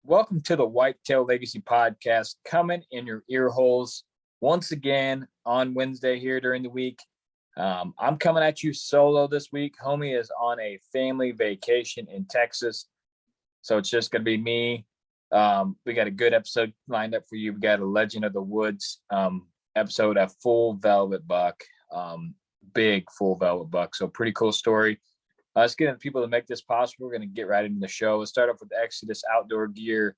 Welcome to the Whitetail Legacy Podcast, coming in your ear holes once again on Wednesday here during the week. I'm coming at you solo this week. Homie is on a family vacation in Texas, so it's just going to be me. We got a good episode lined up for you. We got a Legend of the Woods episode, a full velvet buck, big full velvet buck. So pretty cool story. Let's get into people to make this possible. We're going to get right into the show. Let's start off with Exodus Outdoor Gear.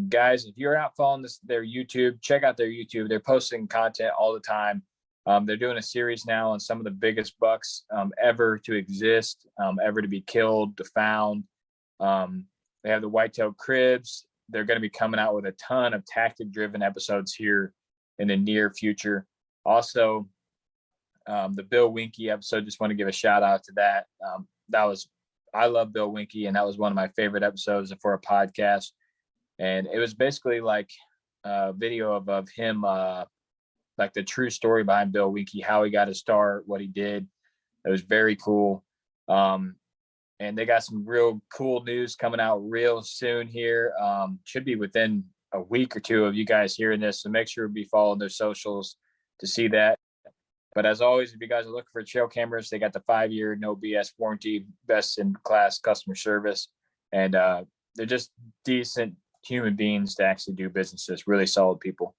Guys, if you're not following their YouTube, check out their YouTube. They're posting content all the time. They're doing a series now on some of the biggest bucks ever to exist, ever to be killed, to found. They have the whitetail cribs. They're going to be coming out with a ton of tactic-driven episodes here in the near future. Also, the Bill Winke episode, just want to give a shout out to that. I love Bill Winke, and that was one of my favorite episodes for a podcast. And it was basically like a video of him, like the true story behind Bill Winke, how he got his start, what he did. It was very cool. And they got some real cool news coming out real soon here. Should be within a week or two of you guys hearing this. So make sure to be following their socials to see that. But as always, if you guys are looking for trail cameras, they got the 5-year no BS warranty, best in class customer service. And they're just decent human beings to actually do businesses, really solid people.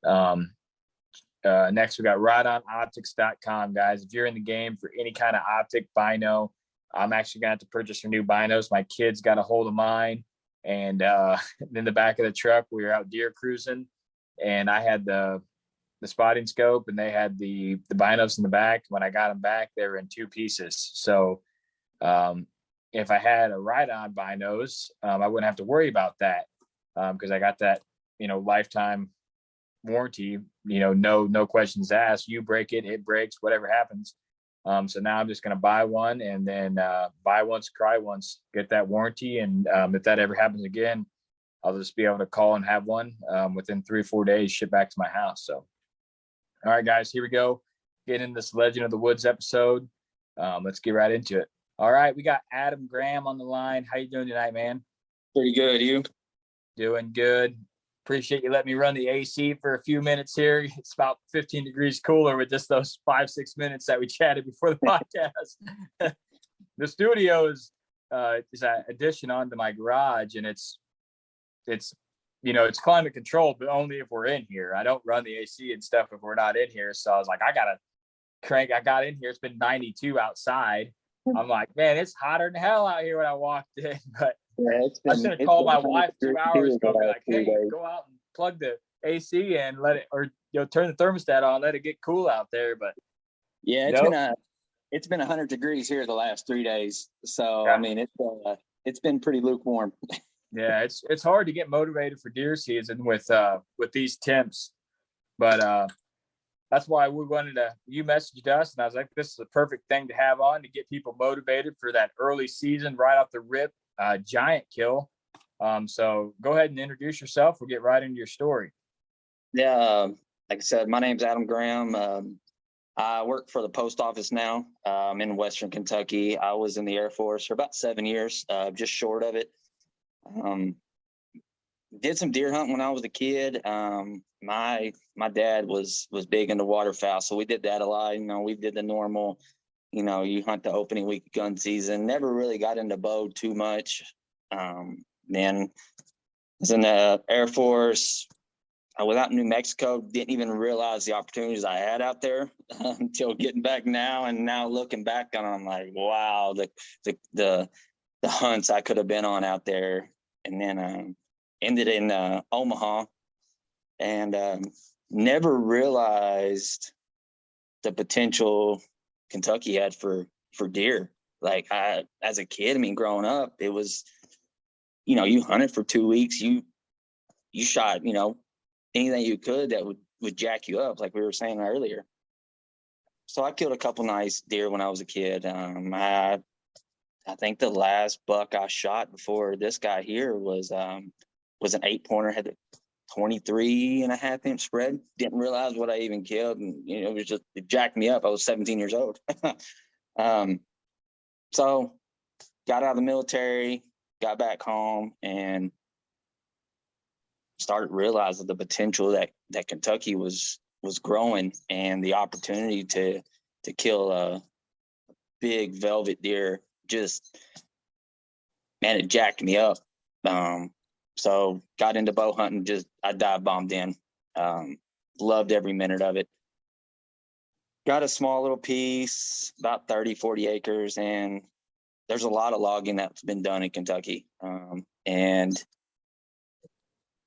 Next, we got rideonoptics.com, guys. If you're in the game for any kind of optic bino, I'm actually going to have to purchase some new binos. My kids got a hold of mine. And in the back of the truck, we were out deer cruising, and I had the spotting scope, and they had the binos in the back. When I got them back, they were in 2 pieces. So if I had a ride-on binos, I wouldn't have to worry about that because I got that, lifetime warranty, no questions asked. You break it, it breaks, whatever happens. So now I'm just going to buy one, and then buy once, cry once, get that warranty. And if that ever happens again, I'll just be able to call and have one within 3 or 4 days, ship back to my house. So, all right, guys, here we go. Getting in this Legend of the Woods episode. Let's get right into it. All right, we got Adam Graham on the line. How you doing tonight, man? Pretty good. You? Doing good. Appreciate you letting me run the AC for a few minutes here. It's about 15 degrees cooler with just those 5-6 minutes that we chatted before the podcast. The studio is an addition onto my garage, and it's climate controlled, but only if we're in here. I don't run the AC and stuff if we're not in here. So I was like, I got in here. It's been 92 outside. I'm like, man, it's hotter than hell out here when I walked in. But I was going to call my wife 2 hours ago, be like, hey, go out and plug the AC and let it, or turn the thermostat on, let it get cool out there. But yeah, it's been 100 degrees here the last 3 days. So yeah. I mean, it's been pretty lukewarm. Yeah, it's hard to get motivated for deer season with these temps, but that's why you messaged us, and I was like, this is a perfect thing to have on to get people motivated for that early season right off the rip, giant kill. So go ahead and introduce yourself. We'll get right into your story. Yeah, like I said, my name's Adam Graham. I work for the post office now. I'm in Western Kentucky. I was in the Air Force for about 7 years, just short of it. Did some deer hunting when I was a kid. My dad was big into waterfowl, so we did that a lot. We did the normal, you hunt the opening week of gun season. Never really got into bow too much. Then I was in the Air Force. I was out in New Mexico. Didn't even realize the opportunities I had out there until getting back now. And now looking back on, I'm like, wow, the hunts I could have been on out there. And then ended in Omaha, and never realized the potential Kentucky had for deer. Like as a kid, growing up, it was, you hunted for 2 weeks, you shot, anything you could that would jack you up, like we were saying earlier. So I killed a couple nice deer when I was a kid. I think the last buck I shot before this guy here was an 8-pointer, had a 23.5-inch spread. Didn't realize what I even killed. And, it jacked me up. I was 17 years old. So got out of the military, got back home, and started realizing the potential that Kentucky was growing, and the opportunity to kill a big velvet deer just, man, it jacked me up. So got into bow hunting, just I dive bombed in. Loved every minute of it. Got a small little piece, about 30, 40 acres, and there's a lot of logging that's been done in Kentucky. And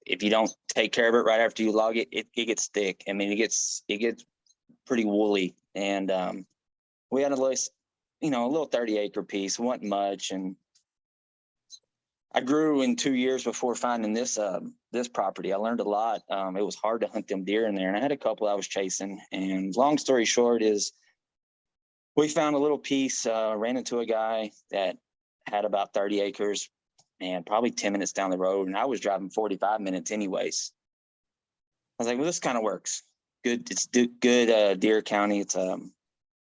if you don't take care of it right after you log it, it gets thick. I mean, it gets pretty woolly. And we had a little 30-acre piece, wasn't much. And I grew in 2 years before finding this property. I learned a lot. It was hard to hunt them deer in there, and I had a couple I was chasing. And long story short is, we found a little piece, ran into a guy that had about 30 acres and probably 10 minutes down the road. And I was driving 45 minutes anyways. I was like, well, this kind of works. Good. It's good deer county. It's an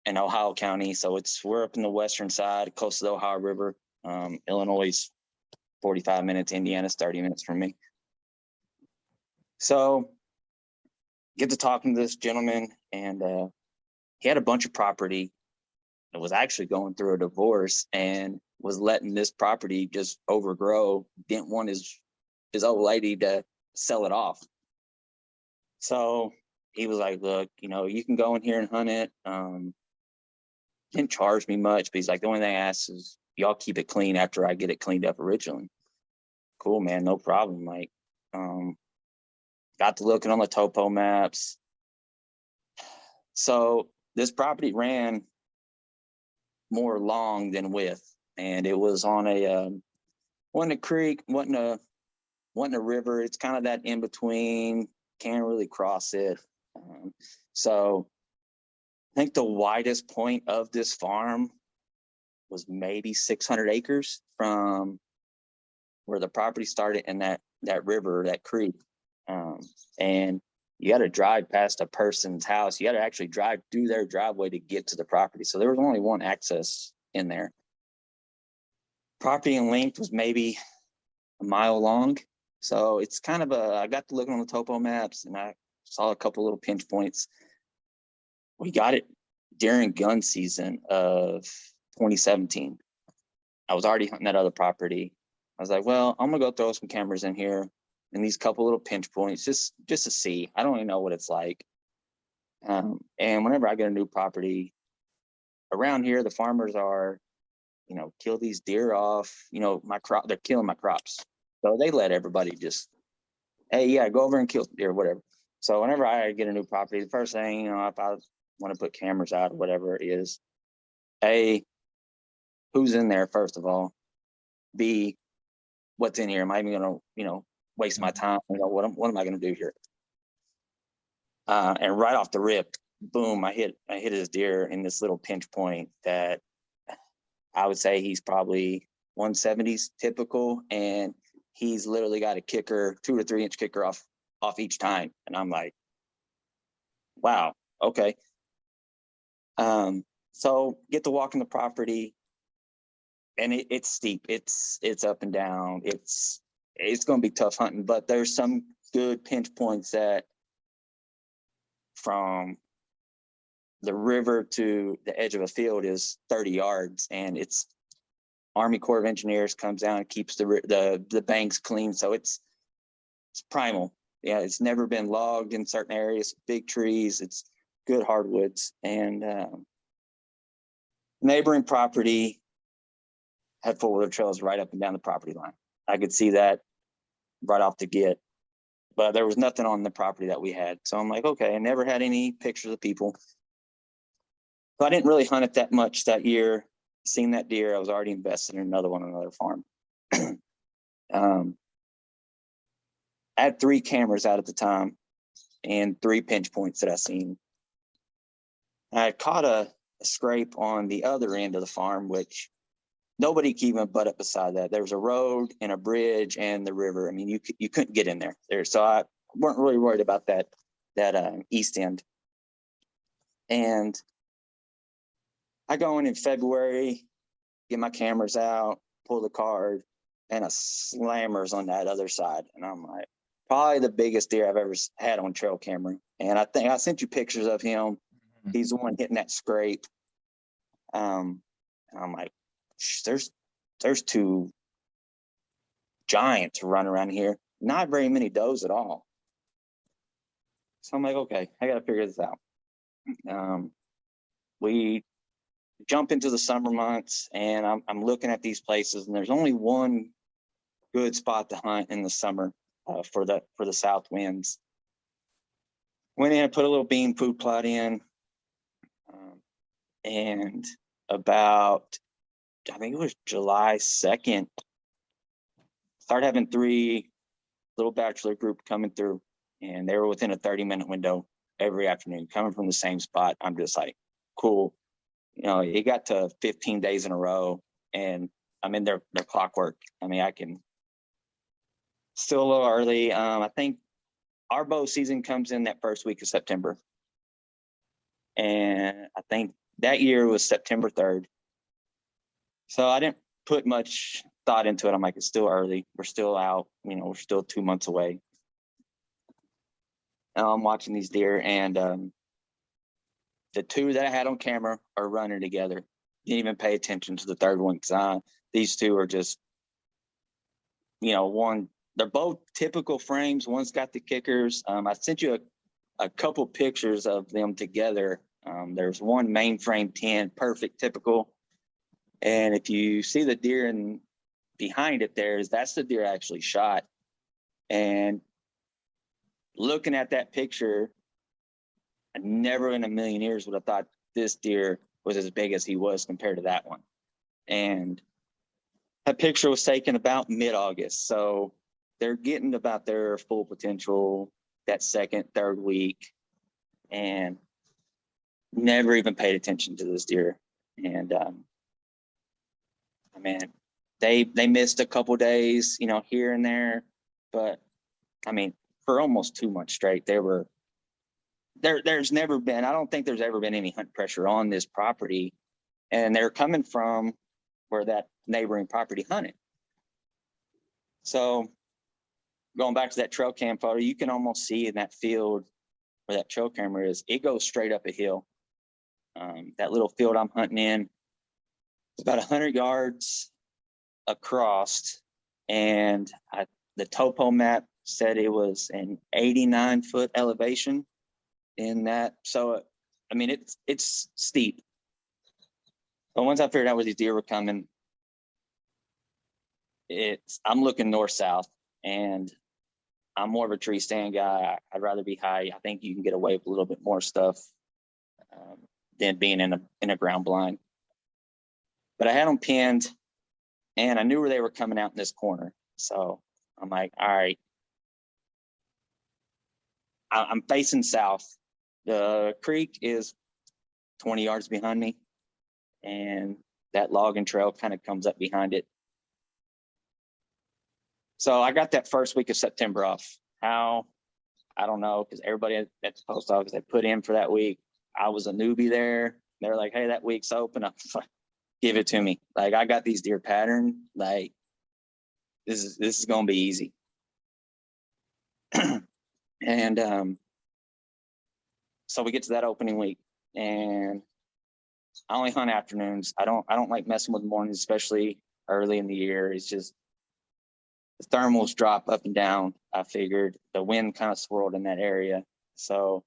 Ohio county. So we're up in the western side, close to the Ohio River. Illinois 45 minutes, Indiana's 30 minutes from me. So get to talking to this gentleman, and he had a bunch of property. It was actually going through a divorce and was letting this property just overgrow. Didn't want his old lady to sell it off. So he was like, look, you can go in here and hunt it. Didn't charge me much, but he's like, the only thing I ask is y'all keep it clean after I get it cleaned up originally. Cool, man, no problem. Like, got to looking on the topo maps. So this property ran more long than width, and it was on wasn't a creek, wasn't a river. It's kind of that in between, can't really cross it. So I think the widest point of this farm was maybe 600 acres from where the property started and that river, that creek. And you got to drive past a person's house. You got to actually drive through their driveway to get to the property. So there was only one access in there. Property in length was maybe a mile long. So it's kind of I got to looking on the topo maps, and I saw a couple little pinch points. We got it during gun season of 2017. I was already hunting that other property. I was like, well, I'm gonna go throw some cameras in here and these couple little pinch points just to see. I don't even know what it's like. And whenever I get a new property around here, the farmers are, kill these deer off. They're killing my crops. So they let everybody just, hey, yeah, go over and kill deer, whatever. So whenever I get a new property, the first thing, if I want to put cameras out or whatever it is, A, who's in there, first of all. B, what's in here? Am I even going to, waste my time? What am I going to do here? And right off the rip, boom, I hit his deer in this little pinch point that I would say he's probably 170s typical, and he's literally got a kicker, 2 to 3 inch kicker off each time. And I'm like, wow, okay. So get to walking the property, and it's steep. It's up and down. It's going to be tough hunting, but there's some good pinch points that from the river to the edge of a field is 30 yards, and it's Army Corps of Engineers comes down and keeps the banks clean. So it's primal. Yeah, it's never been logged in certain areas, big trees, it's good hardwoods. And neighboring property had 4-wheeler trails right up and down the property line. I could see that right off the get, but there was nothing on the property that we had. So I'm like, okay, I never had any pictures of people. So I didn't really hunt it that much that year. Seen that deer, I was already invested in another one on another farm. I had 3 cameras out at the time and 3 pinch points that I seen. I had caught a scrape on the other end of the farm, which nobody could even butt up beside that. There was a road and a bridge and the river. I mean, you couldn't get in there. So I weren't really worried about that east end. And I go in February, get my cameras out, pull the card, and a slammer's on that other side. And I'm like, probably the biggest deer I've ever had on trail camera. And I think I sent you pictures of him. He's the one hitting that scrape. And I'm like, there's two giants running around here. Not very many does at all. So I'm like, okay, I got to figure this out. We jump into the summer months, and I'm looking at these places, and there's only one good spot to hunt in the summer for the south winds. Went in and put a little bean food plot in, and about, I think it was July 2nd, started having 3 little bachelor group coming through, and they were within a 30-minute window every afternoon, coming from the same spot. I'm just like, cool. You know, it got to 15 days in a row, and I'm in their clockwork. I mean, I can still a little early. I think our bow season comes in that first week of September. And I think that year was September 3rd. So I didn't put much thought into it. I'm like, it's still early. We're still out. You know, we're still 2 months away. Now I'm watching these deer, and the 2 that I had on camera are running together. Didn't even pay attention to the third one because these 2 are just, you know, they're both typical frames. One's got the kickers. I sent you a couple pictures of them together. There's one mainframe 10, perfect, typical. And if you see the deer and behind it, that's the deer I actually shot. And looking at that picture, I never in a million years would have thought this deer was as big as he was compared to that one. And that picture was taken about mid-August. So they're getting about their full potential that second, third week, and never even paid attention to this deer. And I mean, they missed a couple days, you know, here and there, but I mean, for almost 2 months straight, they were there. There's never been, I don't think there's ever been any hunt pressure on this property, and they're coming from where that neighboring property hunted. So going back to that trail cam photo, you can almost see in that field where that trail camera is, it goes straight up a hill. That little field I'm hunting in, it's about 100 yards across, and the topo map said it was an 89-foot elevation in that. So, I mean, it's steep. But once I figured out where these deer were coming, I'm looking north-south, and I'm more of a tree stand guy. I'd rather be high. I think you can get away with a little bit more stuff than being in a ground blind. But I had them pinned, and I knew where they were coming out in this corner. So I'm like, all right, I'm facing south. The creek is 20 yards behind me, and that logging trail kind of comes up behind it. So I got that first week of September off. How? I don't know, because everybody at the post office, they put in for that week. I was a newbie there. They're like, hey, that week's open. I'm like, give it to me. Like, I got these deer patterned. Like, this is gonna be easy. And so we get to that opening week, and I only hunt afternoons. I don't like messing with mornings, especially early in the year. It's just the thermals drop up and down. I figured the wind kind of swirled in that area. So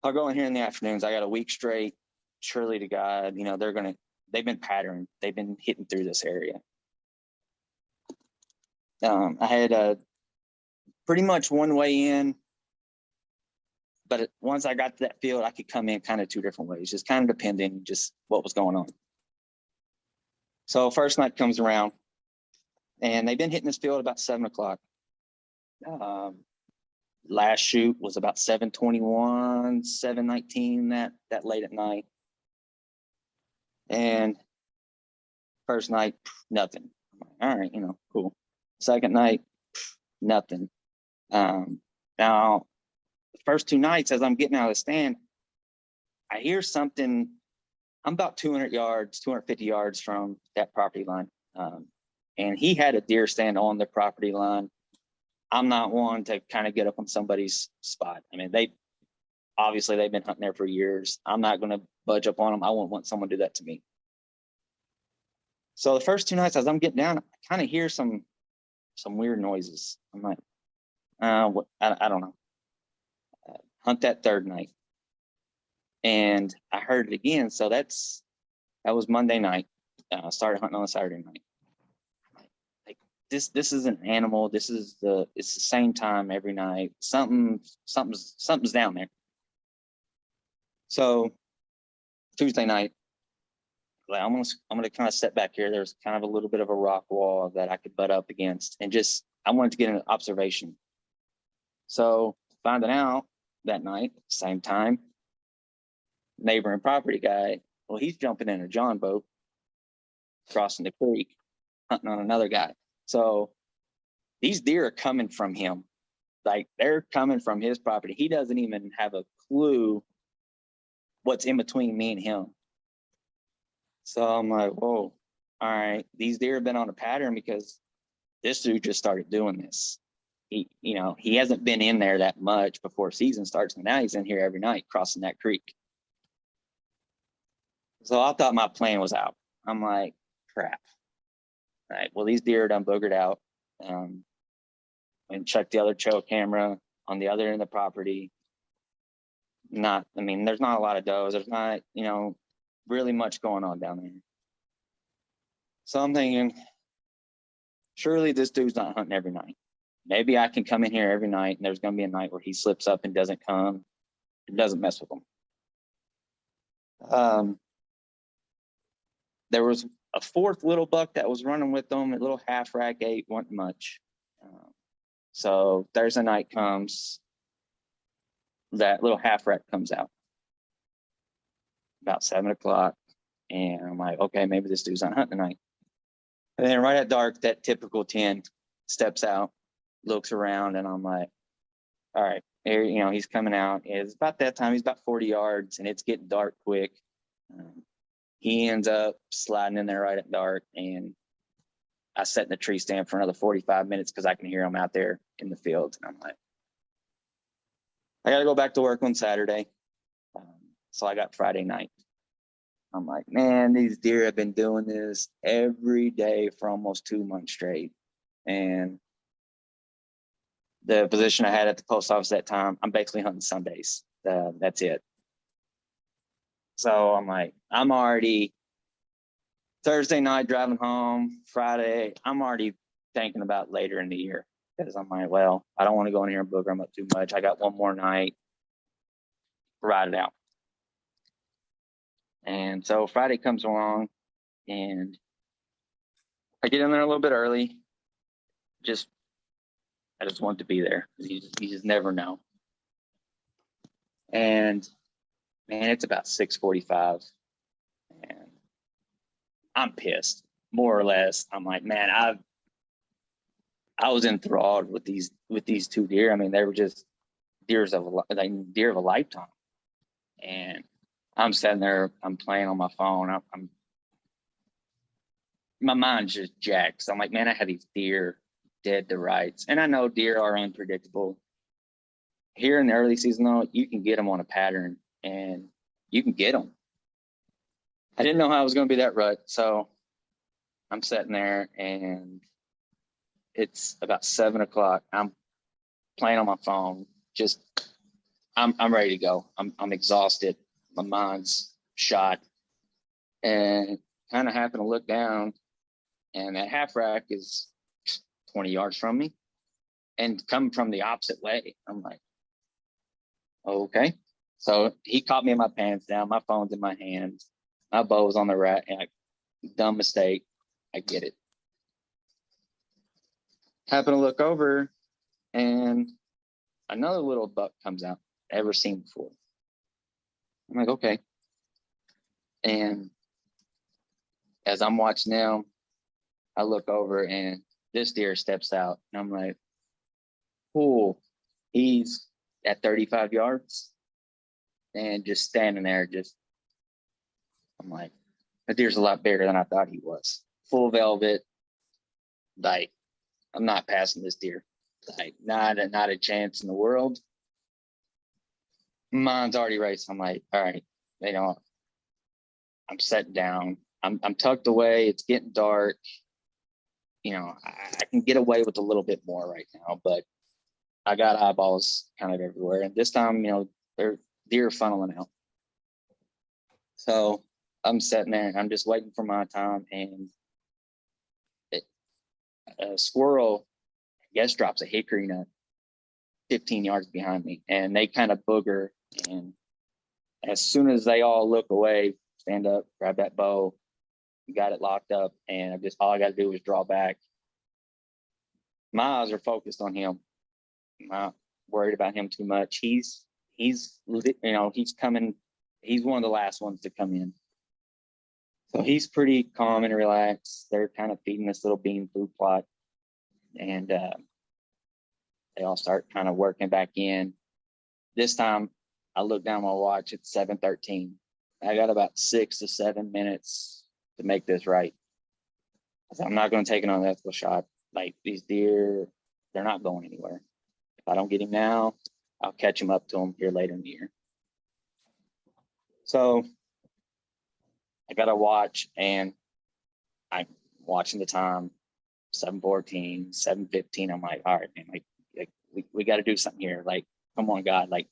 I'll go in here in the afternoons. I got a week straight. Surely to God, you know, they've been patterned. They've been hitting through this area. I had pretty much one way in, but once I got to that field, I could come in kind of 2 different ways, just kind of depending just what was going on. So first night comes around, and they've been hitting this field about 7 o'clock. Last shoot was about 7:21, 7:19, that late at night. And first night, nothing. All right, you know, cool. Second night, nothing. Now, the first 2 nights, as I'm getting out of the stand, I hear something. I'm about 200 yards, 250 yards from that property line. And he had a deer stand on the property line. I'm not one to kind of get up on somebody's spot. I mean, they've been hunting there for years. I'm not going to budge up on them. I won't want someone to do that to me. So the first 2 nights as I'm getting down, I kind of hear some weird noises. I'm like, what? I don't know. Hunt that third night, and I heard it again. So that was Monday night. I started hunting on a Saturday night. Like this is an animal. It's the same time every night. Something's down there. So Tuesday night, like, I'm gonna kind of step back here. There's kind of a little bit of a rock wall that I could butt up against, and I wanted to get an observation. So finding out that night, same time, neighboring property guy, well, he's jumping in a John boat, crossing the creek, hunting on another guy. So these deer are coming from him. Like, they're coming from his property. He doesn't even have a clue what's in between me and him. So I'm like, whoa, all right. These deer have been on a pattern because this dude just started doing this. He hasn't been in there that much before season starts, and now he's in here every night crossing that creek. So I thought my plan was out. I'm like, crap. All right, well, these deer are done boogered out. And check the other trail camera on the other end of the property. There's not a lot of does. There's not, really much going on down there. So I'm thinking, surely this dude's not hunting every night. Maybe I can come in here every night, and there's going to be a night where he slips up and doesn't come. It doesn't mess with him. There was a fourth little buck that was running with them, a little half rack 8, wasn't much. So Thursday night comes, that little half rack comes out about 7 o'clock. And I'm like, okay, maybe this dude's not hunting tonight. And then right at dark, that typical 10 steps out, looks around, and I'm like, all right, here, he's coming out. It's about that time. He's about 40 yards, and it's getting dark quick. He ends up sliding in there right at dark, and I sat in the tree stand for another 45 minutes because I can hear him out there in the field. And I'm like, I got to go back to work on Saturday. So I got Friday night. I'm like, man, these deer have been doing this every day for almost 2 months straight. And the position I had at the post office at that time, I'm basically hunting Sundays. That's it. So I'm like, I'm already Thursday night driving home, Friday, I'm already thinking about later in the year, because I'm like, well, I don't want to go in here and booger them up too much. I got one more night, ride it out. And so Friday comes along, and I get in there a little bit early. I just want to be there. You just never know. And man, it's about 6:45, and I'm pissed, more or less. I'm like, man, I was enthralled with these two deer. I mean, they were just deer of a lifetime. And I'm sitting there, I'm playing on my phone. My mind's just jacked. So I'm like, man, I had these deer dead to rights. And I know deer are unpredictable. Here in the early season, though, you can get them on a pattern, and you can get them. I didn't know how I was going to be that rut. So I'm sitting there, and it's about 7 o'clock. I'm playing on my phone. I'm ready to go. I'm exhausted. My mind's shot, and kind of happen to look down, and that half rack is 20 yards from me and coming from the opposite way. I'm like, okay. So he caught me in my pants down. My phone's in my hands. My bow's on the rack. And dumb mistake. I get it. Happen to look over, and another little buck comes out, ever seen before. I'm like, okay. And as I'm watching them, I look over, and this deer steps out, and I'm like, cool. He's at 35 yards and just standing there. I'm like, the deer's a lot bigger than I thought he was. Full velvet. Like, I'm not passing this deer. Like not a chance in the world. Mine's already raced. I'm like, all right, you know, I'm set down. I'm tucked away. It's getting dark. You know, I can get away with a little bit more right now, but I got eyeballs kind of everywhere. And this time, you know, they're deer funneling out. So I'm sitting there and I'm just waiting for my time. And a squirrel, I guess, drops a hickory nut 15 yards behind me. And they kind of booger. And as soon as they all look away, stand up, grab that bow, got it locked up. And all I got to do is draw back. My eyes are focused on him. I'm not worried about him too much. He's you know, he's coming. He's one of the last ones to come in. So he's pretty calm and relaxed. They're kind of feeding this little bean food plot. And they all start kind of working back in. This time I look down my watch, it's 7:13. I got about 6 to 7 minutes to make this right. So I'm not going to take an unethical shot. Like, these deer, they're not going anywhere. If I don't get him now, I'll catch him up to him here later in the year. So I got to watch, and I'm watching the time, 7:14, 7:15. I'm like, all right, man, like we got to do something here. Like, come on, God. Like,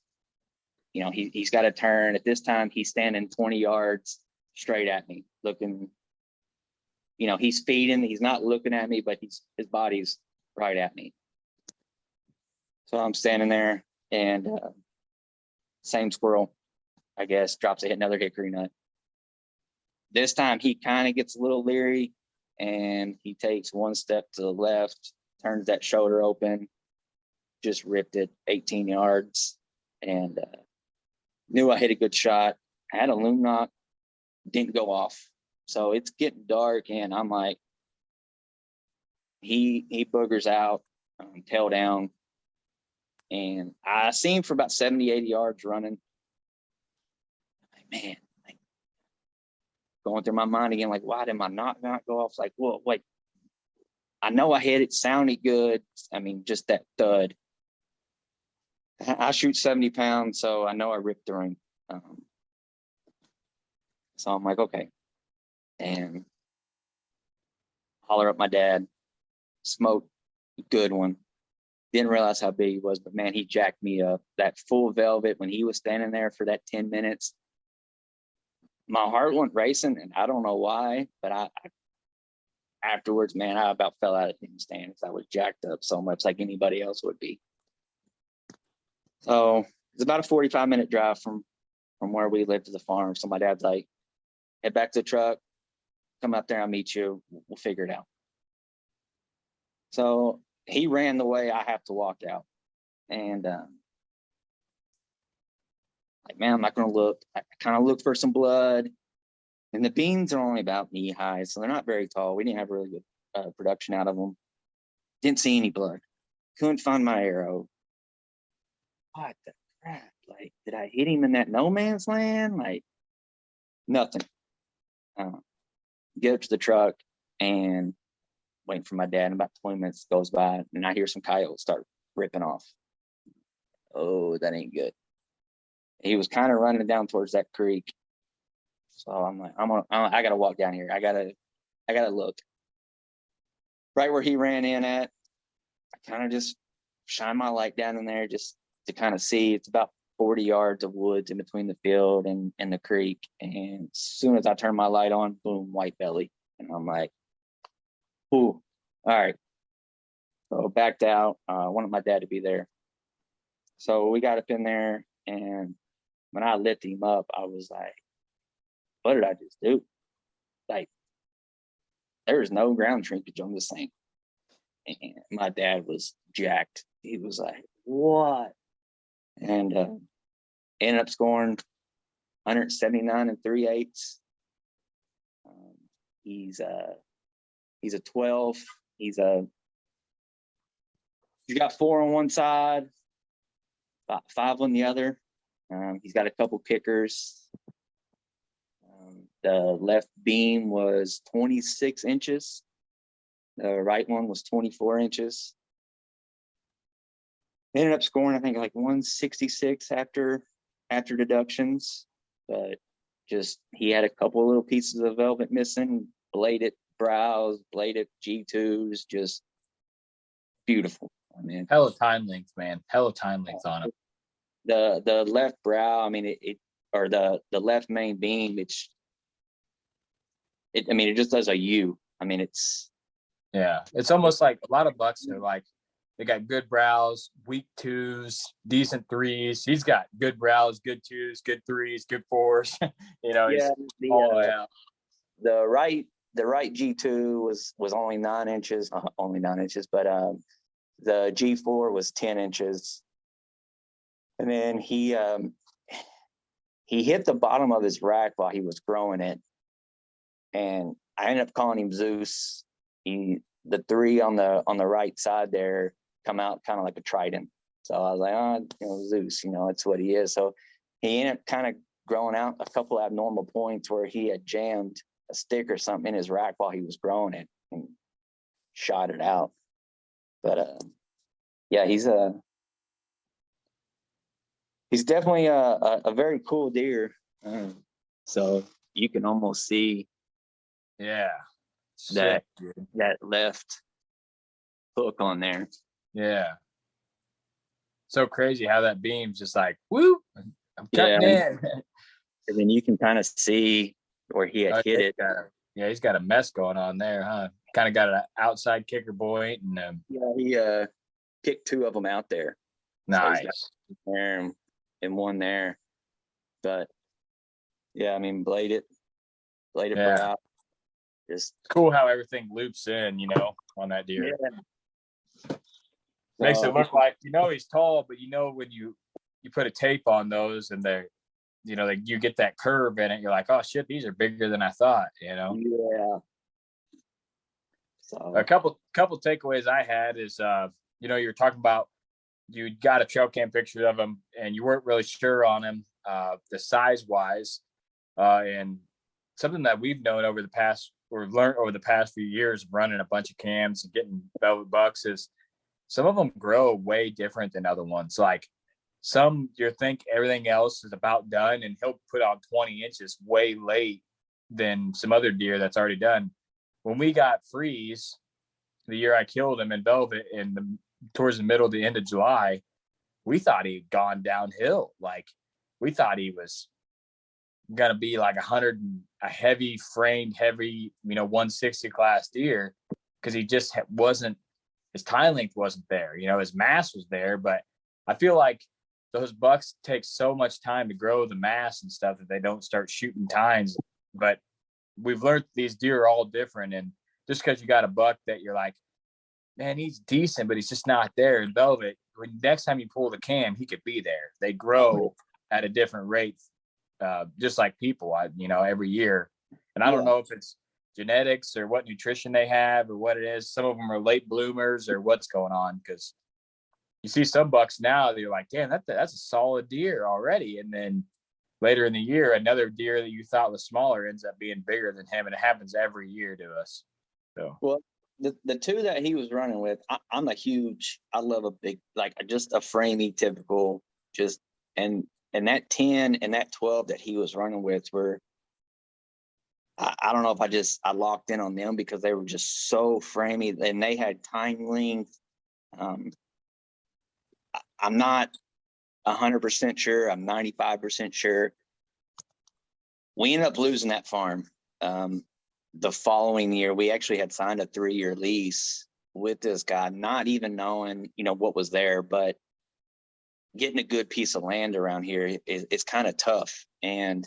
you know, he's got to turn. At this time, he's standing 20 yards straight at me, looking. You know, he's feeding. He's not looking at me, but his body's right at me. So I'm standing there, and same squirrel, I guess, drops another hickory nut. This time he kind of gets a little leery, and he takes one step to the left, turns that shoulder open, just ripped it 18 yards, and knew I hit a good shot. I had a loom knock, didn't go off. So it's getting dark, and I'm like, he boogers out, tail down, and I see him for about 70, 80 yards running. Like, man, like, going through my mind again, like, why did my not go off? Like, well, wait, I know I hit it, sounded good. I mean, just that thud. I shoot 70 pounds, so I know I ripped the ring. So I'm like, okay. And holler up my dad, smoked a good one. Didn't realize how big he was, but man, he jacked me up. That full velvet, when he was standing there for that 10 minutes, my heart went racing, and I don't know why, but I afterwards, man, I about fell out of the stands. I was jacked up so much, like anybody else would be. So it's about a 45-minute drive from where we live to the farm. So my dad's like, head back to the truck, come up there, I'll meet you, we'll figure it out. So he ran the way I have to walk out. And like, man, I'm not going to look. I kind of look for some blood. And the beans are only about knee high, so they're not very tall. We didn't have really good production out of them. Didn't see any blood. Couldn't find my arrow. What the crap? Like, did I hit him in that no man's land? Like, nothing. Get up to the truck and waiting for my dad. And about 20 minutes goes by, and I hear some coyotes start ripping off. Oh, that ain't good. He was kind of running down towards that creek. So I'm like, I gotta walk down here. I gotta look. Right where he ran in at, I kind of just shine my light down in there just to kind of see. It's about 40 yards of woods in between the field and the creek. And as soon as I turn my light on, boom, white belly. And I'm like, ooh, all right. So backed out. Wanted my dad to be there. So we got up in there, and when I lifted him up, I was like, what did I just do? Like, there's no ground shrinkage on this thing. And my dad was jacked. He was like, what? And ended up scoring 179 3/8. He's a 12. He's got 4 on one side, about 5 on the other. He's got a couple kickers. The left beam was 26 inches. The right one was 24 inches. Ended up scoring, I think, like 166 after deductions, but just he had a couple of little pieces of velvet missing, bladed brows, bladed G2s, just beautiful. I mean, Hella time length, man. Hella time length on him. the left brow, I mean, it or the left main beam, I mean, it just does a U. I mean, It's almost like a lot of bucks are like they got good brows, weak twos, decent threes. He's got good brows, good twos, good threes, good fours. He's all out. The right G2 was only 9 inches, but the G4 was 10 inches. And then he hit the bottom of his rack while he was growing it. And I ended up calling him Zeus. The three on the right side there come out kind of like a trident. So I was like, Zeus, it's what he is. So he ended up kind of growing out a couple abnormal points where he had jammed a stick or something in his rack while he was growing it and shot it out. But yeah, he's definitely a very cool deer. So you can almost see that left hook on there. Yeah. So crazy how that beam's just like, woo, I'm cutting in. And then you can kind of see where he had hit it. He's got a mess going on there, huh? Kind of got an outside kicker point. And he kicked two of them out there. Nice. So there and one there. But yeah, I mean, bladed brow. Just cool how everything loops in, on that deer. Yeah. Makes it look like he's tall, but when you put a tape on those and they're you get that curve in it, you're like, oh shit, these are bigger than I thought. Yeah. So a couple takeaways I had is you were talking about you got a trail cam picture of him and you weren't really sure on him the size wise, and something that we've known over the past or learned over the past few years running a bunch of cams and getting velvet bucks is some of them grow way different than other ones. Like some you think everything else is about done and he'll put on 20 inches way late than some other deer that's already done. When we got Freeze the year I killed him in velvet towards the middle of the end of July, we thought he'd gone downhill. Like we thought he was gonna be like a heavy framed 160 class deer because he just wasn't, his time length wasn't there. His mass was there, but I feel like those bucks take so much time to grow the mass and stuff that they don't start shooting tines. But we've learned these deer are all different, and just because you got a buck that you're like, man, he's decent, but he's just not there in velvet, when next time you pull the cam, he could be there. They grow at a different rate, just like people, every year. And I don't know if it's genetics or what nutrition they have or what it is. Some of them are late bloomers or what's going on, because you see some bucks now that you're like, damn, that's a solid deer already. And then later in the year, another deer that you thought was smaller ends up being bigger than him. And it happens every year to us. So, well, the two that he was running with, I love a big, like just a framey typical, and that 10 and that 12 that he was running with were, I don't know if I locked in on them because they were just so framey and they had time length. I'm not 100% sure. I'm 95% sure. We ended up losing that farm. The following year, we actually had signed a 3-year lease with this guy, not even knowing, what was there, but getting a good piece of land around here is kind of tough. And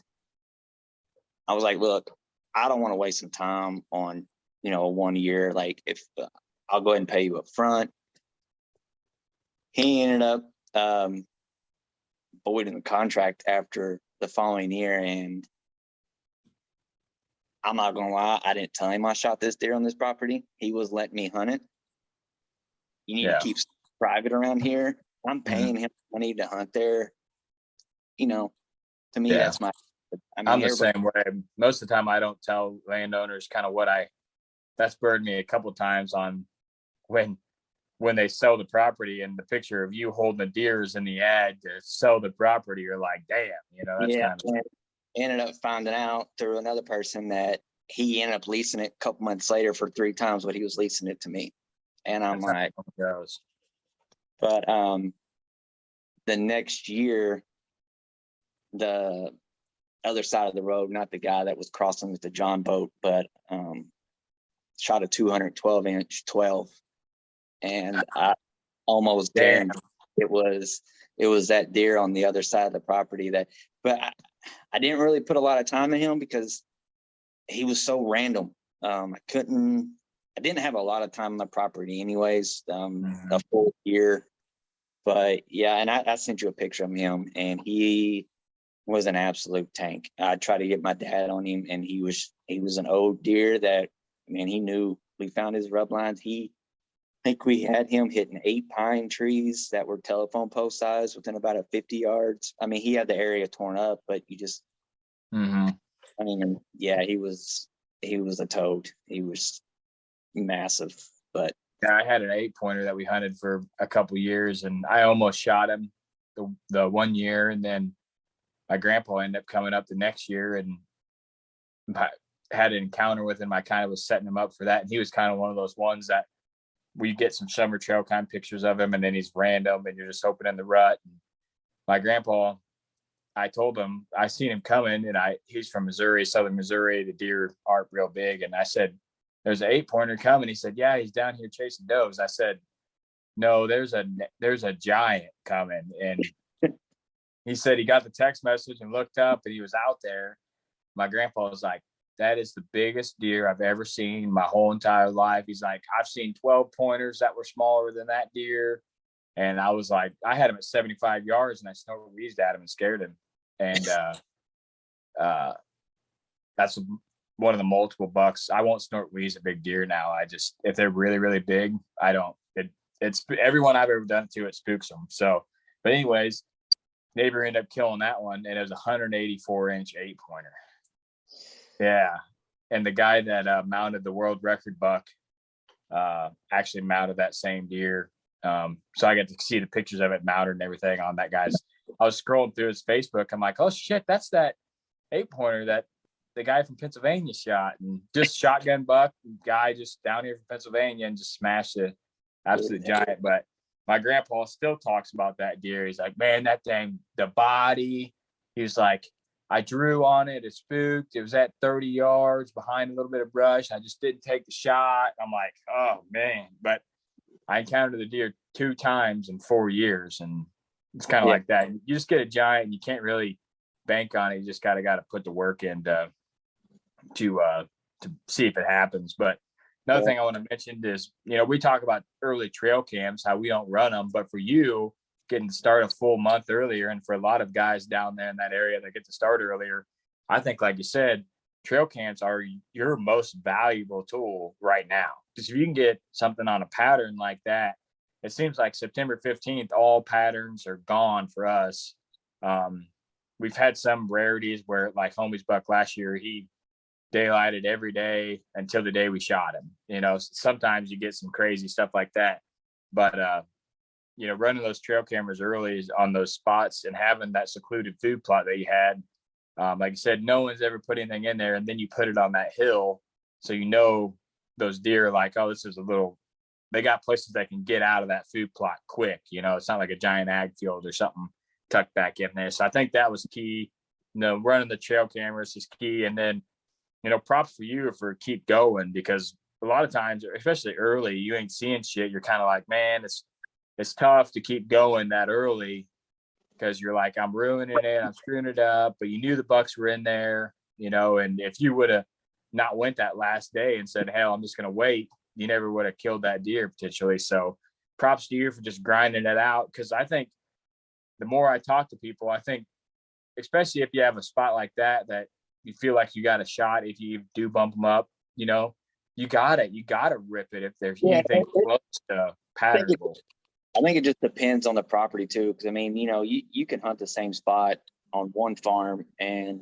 I was like, look, I don't want to waste some time on, a 1 year. Like if I'll go ahead and pay you up front. He ended up voiding the contract after the following year. And I'm not going to lie, I didn't tell him I shot this deer on this property. He was letting me hunt it. You need to keep private around here. I'm paying him money to hunt there. To me, that's I'm the same way. Most of the time I don't tell landowners kind of that's burned me a couple of times on when when they sell the property and the picture of you holding the deer is in the ad to sell the property, you're like, damn, that's Yeah, kind of. ended up finding out through another person that he ended up leasing it a couple months later for 3 times what he was leasing it to me. And I'm like, Goes. But the next year, the other side of the road, not the guy that was crossing with the John boat, but shot a 212-inch 12, and I almost guarantee it was that deer on the other side of the property. But I didn't really put a lot of time in him because he was so random. I didn't have a lot of time on the property anyways, a full year. But yeah, and I sent you a picture of him, and he was an absolute tank. I tried to get my dad on him, and he was an old deer that, man, he knew. We found his rub lines. I think we had him hitting 8 pine trees that were telephone post size within about 50 yards. I mean, he had the area torn up, but you just, I mean, yeah, he was a toad. He was massive, but. Yeah, I had an 8-pointer that we hunted for a couple years, and I almost shot him the one year, and then my grandpa ended up coming up the next year and had an encounter with him. I kind of was setting him up for that, and he was kind of one of those ones that we get some summer trail kind of pictures of him, and then he's random, and you're just hoping in the rut. And my grandpa, I told him I seen him coming, and he's from Missouri, southern Missouri. The deer aren't real big, and I said, there's an 8-pointer coming. He said, yeah, he's down here chasing does. I said, no, there's a giant coming. And he said he got the text message and looked up, and he was out there. My grandpa was like, that is the biggest deer I've ever seen my whole entire life. He's like, I've seen 12-pointers that were smaller than that deer. And I was like, I had him at 75 yards, and I snort wheezed at him and scared him. And that's one of the multiple bucks. I won't snort wheeze a big deer now. If they're really, really big, I don't. It's everyone I've ever done it to, it spooks them. So, but anyways, neighbor ended up killing that one, and it was a 184-inch 8-pointer. Yeah, and the guy that mounted the world record buck actually mounted that same deer. So I got to see the pictures of it mounted and everything on that guy's. I was scrolling through his Facebook. I'm like, oh shit, that's that 8-pointer that the guy from Pennsylvania shot, and just shotgun buck guy just down here from Pennsylvania and just smashed the absolute giant. But my grandpa still talks about that deer. He's like, man, that thing, the body, he was like, I drew on it. It spooked. It was at 30 yards behind a little bit of brush. I just didn't take the shot. I'm like, oh man. But I encountered the deer 2 times in 4 years, and it's kind of like that. You just get a giant, and you can't really bank on it. You just got to put the work in to see if it happens. But another thing I want to mention is, we talk about early trail cams, how we don't run them, but for you getting to start a full month earlier, and for a lot of guys down there in that area that get to start earlier, I think, like you said, trail cams are your most valuable tool right now. Because if you can get something on a pattern like that, it seems like September 15th, all patterns are gone for us. We've had some rarities where, like Homie's buck last year, he daylighted every day until the day we shot him. Sometimes you get some crazy stuff like that, but running those trail cameras early on those spots and having that secluded food plot that you had, like you said, no one's ever put anything in there, and then you put it on that hill, so those deer are like, oh, this is they got places that can get out of that food plot quick. It's not like a giant ag field or something tucked back in there. So I think that was key. Running the trail cameras is key. And then props for you for keep going, because a lot of times, especially early, you ain't seeing shit. You're kind of like, man, it's tough to keep going that early, because you're like, I'm ruining it, I'm screwing it up. But you knew the bucks were in there, and if you would have not went that last day and said, hell, I'm just going to wait, you never would have killed that deer potentially. So props to you for just grinding it out. Because I think the more I talk to people, I think, especially if you have a spot like that you feel like you got a shot, if you do bump them up, you gotta rip it if there's anything close to patternable. I think it just depends on the property too. Because I mean, you can hunt the same spot on one farm and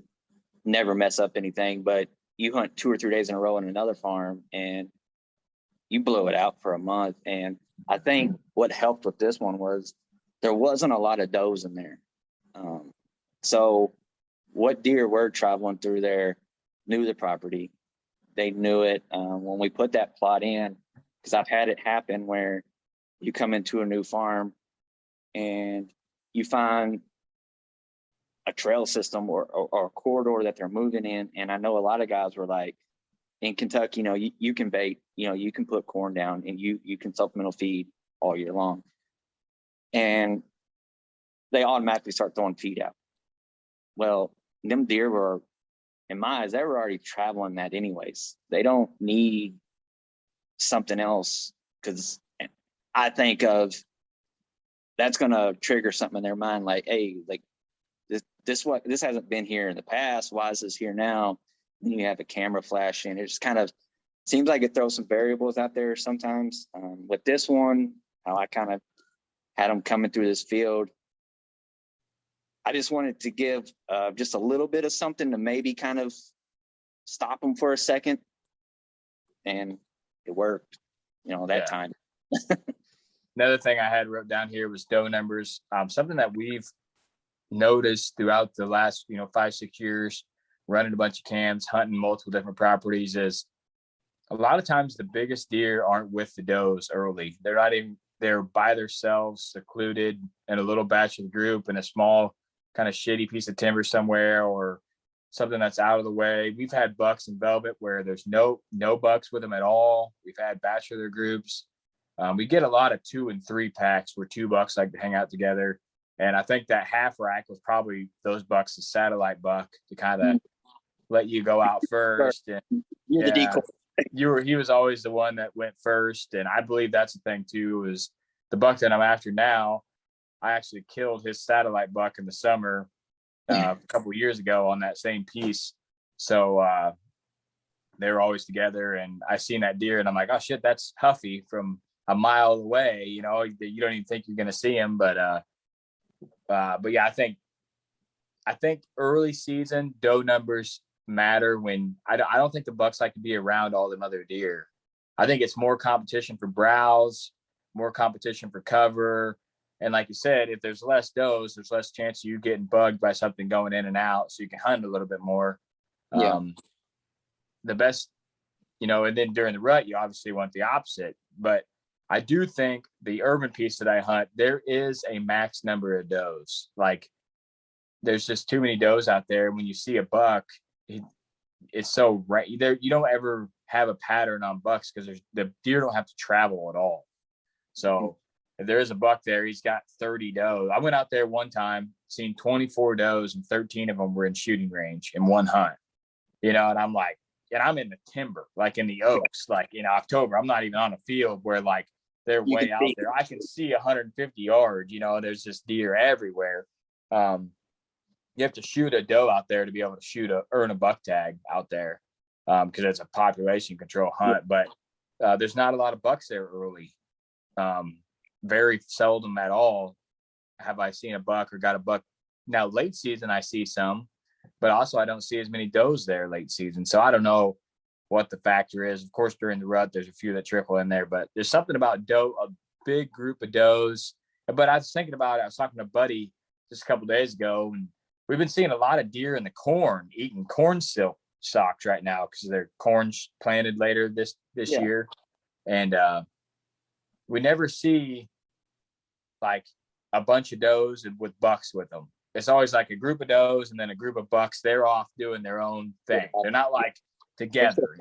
never mess up anything, but you hunt 2 or 3 days in a row on another farm and you blow it out for a month. And I think what helped with this one was there wasn't a lot of does in there. So what deer were traveling through there knew the property. They knew it when we put that plot in, because I've had it happen where you come into a new farm and you find a trail system or a corridor that they're moving in. And I know a lot of guys were like, in Kentucky, you can bait, you can put corn down and you can supplemental feed all year long. And they automatically start throwing feed out. Well, them deer were, in my eyes, they were already traveling that anyways. They don't need something else, because I think of that's going to trigger something in their mind like, hey, like this hasn't been here in the past. Why is this here now? And you have a camera flashing. It just kind of seems like it throws some variables out there sometimes. With this one, how I kind of had them coming through this field, I just wanted to give just a little bit of something to maybe kind of stop them for a second. And it worked, that time. Another thing I had wrote down here was doe numbers. Something that we've noticed throughout the last, 5-6 years, running a bunch of cams, hunting multiple different properties, is a lot of times the biggest deer aren't with the does early. They're not even, they're by themselves, secluded in a little bachelor group in a small kind of shitty piece of timber somewhere, or something that's out of the way. We've had bucks in velvet where there's no bucks with them at all. We've had bachelor groups. We get a lot of 2 and 3 packs where 2 bucks like to hang out together. And I think that half rack was probably those bucks' a satellite buck to kind of let you go out first. And you're the decoy. He was always the one that went first. And I believe that's the thing too, is the buck that I'm after now, I actually killed his satellite buck in the summer a couple of years ago on that same piece. So they were always together, and I seen that deer and I'm like, oh shit, that's Huffy from a mile away. You don't even think you're going to see him. But yeah, I think early season doe numbers matter. When I don't think the bucks like to be around all them other deer. I think it's more competition for browse, more competition for cover. And like you said, if there's less does, there's less chance of you getting bugged by something going in and out, so you can hunt a little bit more. Yeah. The best, and then during the rut, you obviously want the opposite. But I do think the urban piece that I hunt, there is a max number of does. Like, there's just too many does out there. When you see a buck, it's so right there. You don't ever have a pattern on bucks because the deer don't have to travel at all. So if there is a buck there, he's got 30 does. I went out there one time, seen 24 does, and 13 of them were in shooting range in one hunt. And I'm like, and I'm in the timber, like in the oaks, like in October. I'm not even on a field where like they're way out there. I can see 150 yards, there's just deer everywhere. You have to shoot a doe out there to be able to earn a buck tag out there, because it's a population control hunt. But there's not a lot of bucks there early. Very seldom at all have I seen a buck or got a buck. Now, late season, I see some, but also I don't see as many does there late season. So I don't know what the factor is. Of course, during the rut, there's a few that trickle in there, but there's something about doe, a big group of does. But I was thinking about it. I was talking to a buddy just a couple of days ago, and we've been seeing a lot of deer in the corn, eating corn silk stalks right now because their corn's planted later this year. And we never see like a bunch of does with bucks with them. It's always like a group of does and then a group of bucks. They're off doing their own thing. They're not like together,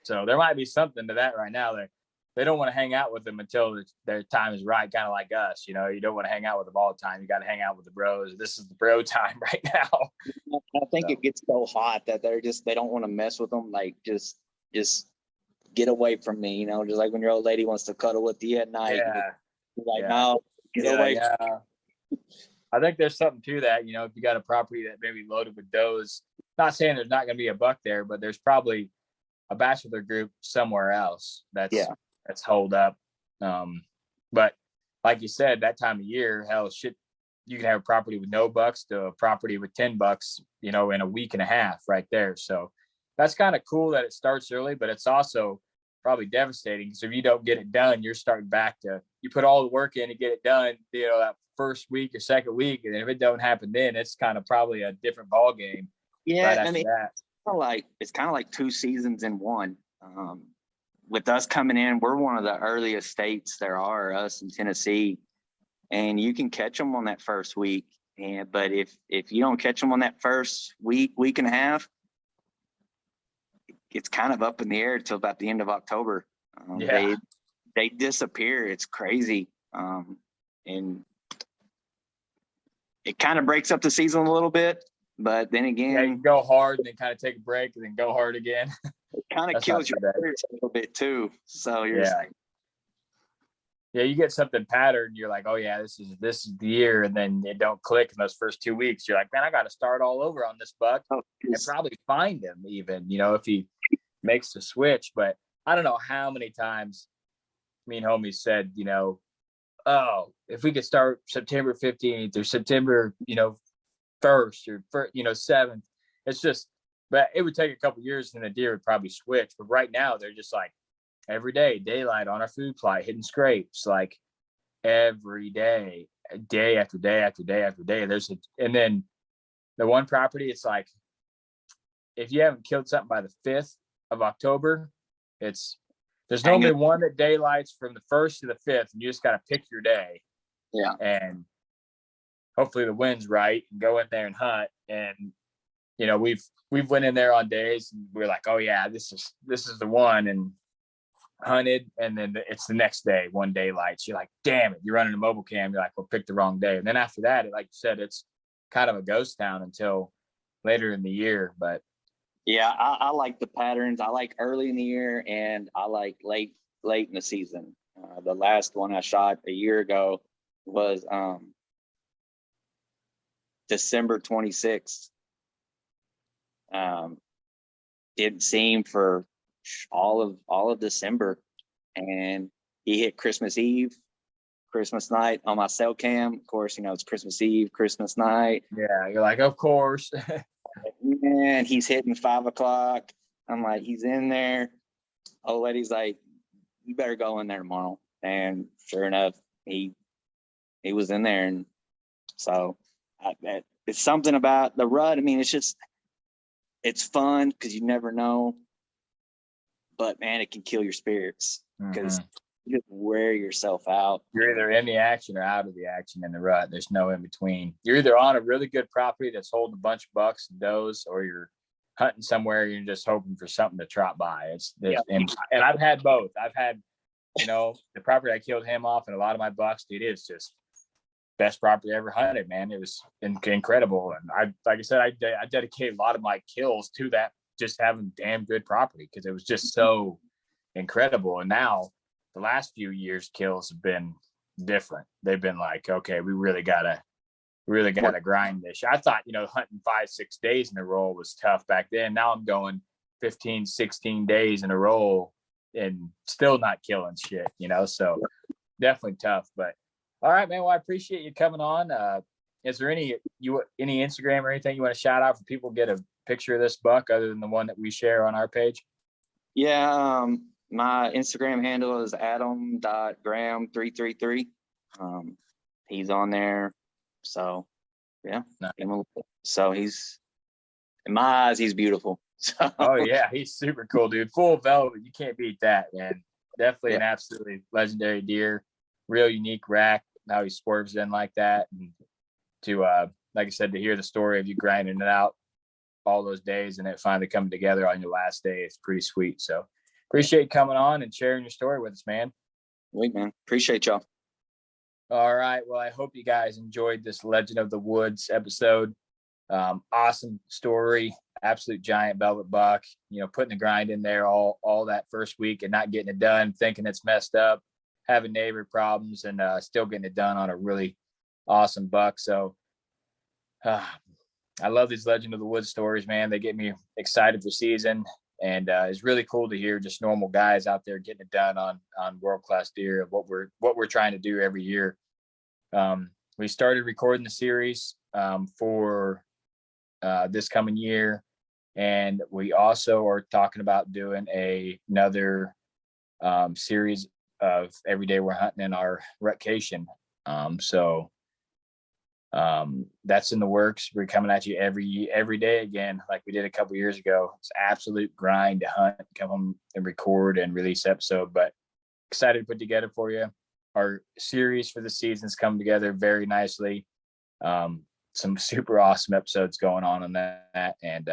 So there might be something to that right now. They don't want to hang out with them until their time is right, kind of like us. You don't want to hang out with them all the time. You got to hang out with the bros. This is the bro time right now. I think it gets so hot that they don't want to mess with them. Like, just get away from me, just like when your old lady wants to cuddle with you at night. Yeah. Like, no, get away. Yeah. I think there's something to that. If you got a property that maybe loaded with does, not saying there's not going to be a buck there, but there's probably a bachelor group somewhere else that's holed up. But like you said, that time of year, hell, shit, you can have a property with no bucks to a property with 10 bucks, in a week and a half right there. So that's kind of cool that it starts early, but it's also probably devastating. Because if you don't get it done, you're starting back to, you put all the work in to get it done, that first week or second week. And if it don't happen then, it's kind of probably a different ball game right Yeah, I after mean, that. it's kind of like 2 seasons in one. With us coming in, we're one of the earliest states there are, us in Tennessee, and you can catch them on that first week. But if you don't catch them on that first week and a half, it's kind of up in the air till about the end of October. They disappear. It's crazy, and it kind of breaks up the season a little bit. But then again, you go hard and then kind of take a break and then go hard again. It kind of kills your spirits a little bit too. So you're just like, yeah, you get something patterned. You're like, oh yeah, this is the year, and then it don't click in those first 2 weeks. You're like, man, I got to start all over on this buck and probably find him even, if he makes the switch. But I don't know how many times me and homies said, oh, if we could start September 15th or September, 1st or 7th, it's just, but it would take a couple years and the deer would probably switch. But right now they're just like every day, daylight on our food plot, hitting scrapes, like every day, day after day after day after day. And then the one property, it's like, if you haven't killed something by the 5th of October, there's normally one that daylights from the 1st to the 5th, and you just got to pick your day. Yeah. And hopefully the wind's right and go in there and hunt. And, we've went in there on days and we're like, oh yeah, this is the one, and hunted. And then it's the next day, one daylights. You're like, damn it, you're running a mobile cam. You're like, well, pick the wrong day. And then after that, like you said, it's kind of a ghost town until later in the year. But yeah, I like the patterns. I like early in the year, and I like late in the season. The last one I shot a year ago was December 26th. Didn't seem for all of December, and he hit Christmas Eve, Christmas night on my cell cam. Of course, it's Christmas Eve, Christmas night. Yeah, you're like, of course. And he's hitting 5 o'clock. I'm like, he's in there. Old lady's like, you better go in there tomorrow. And sure enough, he was in there. And so it's something about the rut. I mean, it's fun because you never know. But man, it can kill your spirits because you just wear yourself out. You're either in the action or out of the action in the rut. There's no in between. You're either on a really good property that's holding a bunch of bucks and does, or you're hunting somewhere and you're just hoping for something to trot by. And I've had both. I've had, the property I killed him off and a lot of my bucks, dude, it's just best property I ever hunted, man. It was incredible. And like I said, I dedicated a lot of my kills to that, just having damn good property, because it was just so incredible. And now the last few years kills have been different. They've been like, okay, we really gotta grind this. I thought, hunting 5-6 days in a row was tough back then. Now I'm going 15-16 days in a row and still not killing shit, so definitely tough. But all right, man, well, I appreciate you coming on. Is there any Instagram or anything you want to shout out for people to get a picture of this buck other than the one that we share on our page? Yeah, my Instagram handle is adam.graham333. He's on there. So, yeah. Nice. So he's, in my eyes, he's beautiful. So. Oh, yeah. He's super cool, dude. Full velvet. You can't beat that, man. Definitely an absolutely legendary deer. Real unique rack. How he swerves in like that. And to, like I said, to hear the story of you grinding it out all those days and it finally coming together on your last day, it's pretty sweet. So appreciate you coming on and sharing your story with us, man. Sweet, man. Appreciate y'all. All right. Well, I hope you guys enjoyed this Legend of the Woods episode. Awesome story. Absolute giant velvet buck, putting the grind in there all that first week and not getting it done, thinking it's messed up, having neighbor problems, and still getting it done on a really awesome buck. So I love these Legend of the Woods stories, man. They get me excited for season. And it's really cool to hear just normal guys out there getting it done on world-class deer of what we're trying to do every year. We started recording the series for this coming year, and we also are talking about doing another series of every day we're hunting in our recreation. So that's in the works. We're coming at you every day again, like we did a couple years ago. It's absolute grind to hunt, come home and record and release episode, but excited to put together for you. Our series for the season's come together very nicely. Some super awesome episodes going on that. And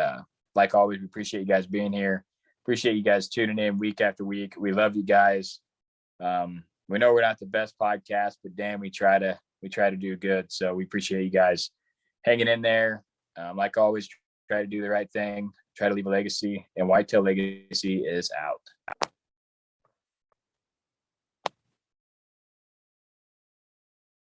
like always, we appreciate you guys being here. Appreciate you guys tuning in week after week. We love you guys. We know we're not the best podcast, but damn, we try to do good. So we appreciate you guys hanging in there. Like always, try to do the right thing, try to leave a legacy, and Whitetail Legacy is out.